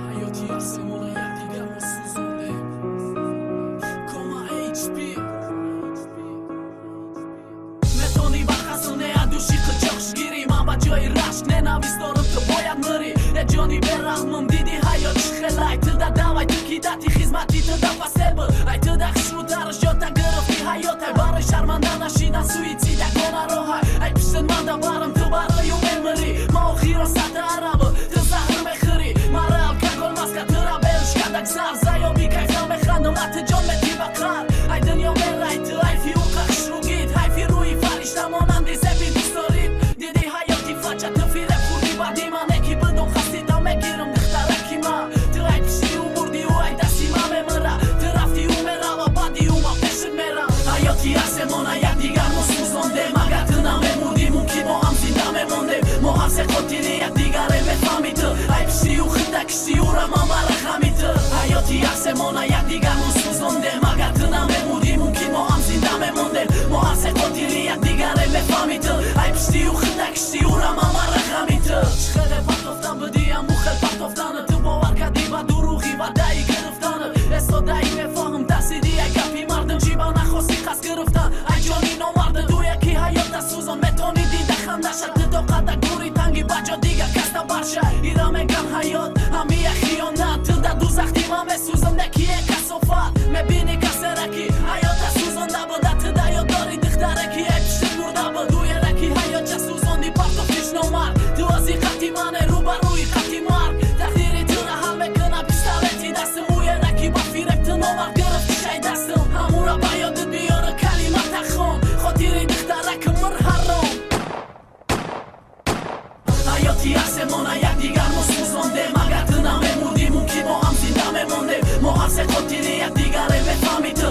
حياتي احسن وانا یکدیگر ما سوزونده کما HP метони бахасоне адуши қичоқшгири ман ба ҷои рашк ненавист дорам ту бояд мӯри э ҷони бераҳмам диди ҳаёт чӣ хела ай ту да давай ту ки дати хизмати ту да пасел бул ай ту да хишудараш ҷота гирифти ҳаёт ай барои шарманда нашидан суитсида кона роҳай ай пиштин ман да барам ту барои мемӯри ма охиро сата арабу ту заҳр мехӯри мара алкогол маска тура бериш кадак сар заёби кайфа механдам ати ҷон мети ба қар ай дунё мерай ту айфи уқа хишругид ҳайфи рӯи фаришта монанди зеби дӯстдорид диди ҳаёти фача ту фиреб хурди баъди ман эки бидон хастида мегирам духтараки ман ту ай пишти ӯ бурди ӯ ай дасти ман мемира ту рафти ӯ мерава баъди ӯ ман пешит мерам ҳаёти асемона якдигар мо сӯзондем агар ту намемурдӣ мумкин мо ҳам зинда мемондем мо ҳар се хотири якдигаре мефаҳми ту ай пишти ӯ хида кишти ӯра ман барахами ту ҳаёти асемона якдигар мо сӯзондем агар ту намемурдӣ мумкин мо ҳам зинда мемондем мо ҳар се хотири якдигаре мефаҳми ту ай пишти ӯ хида кишти ӯра ман барахами ту чӣ хеле партофтан будиам ӯ хел партофтана ту бовар кардӣ ба дурӯғи ваъдаи гирифтана эстодаи мефаҳм дарсиди ай гапи мардум чӣ ба нахости қасд гирифтан ай ҷони номарда ду яки ҳаёта сӯзон метони дида хандаша ту доқада гури танги баҷо дигар каста барша ира мегам ҳаёт ҳамия хиёнат ту да дузахти ман месӯзам яки е касофат мебини касера ки ҳаёта сӯзонда буда ту да ёддори духтаре ки ай пишти мурда буд ӯ ере ки ҳаётча сӯзонди партофтиш номард ту ази қати мане рӯ ба рӯи қати марг тақдири тура ҳал мекуна пиштавети дастам ӯ ере ки ба фиреб ту номард гирифти шай дастам ҳамура ба ёдат биёра калимата хон хотири духтаракам мир ҳаром ҳаёти асемона якдигар мо сӯзондем агар ту намемурдӣ мумкин мо ҳам зинда мемондем мо ҳар се хотири якдигаре мефаҳми ту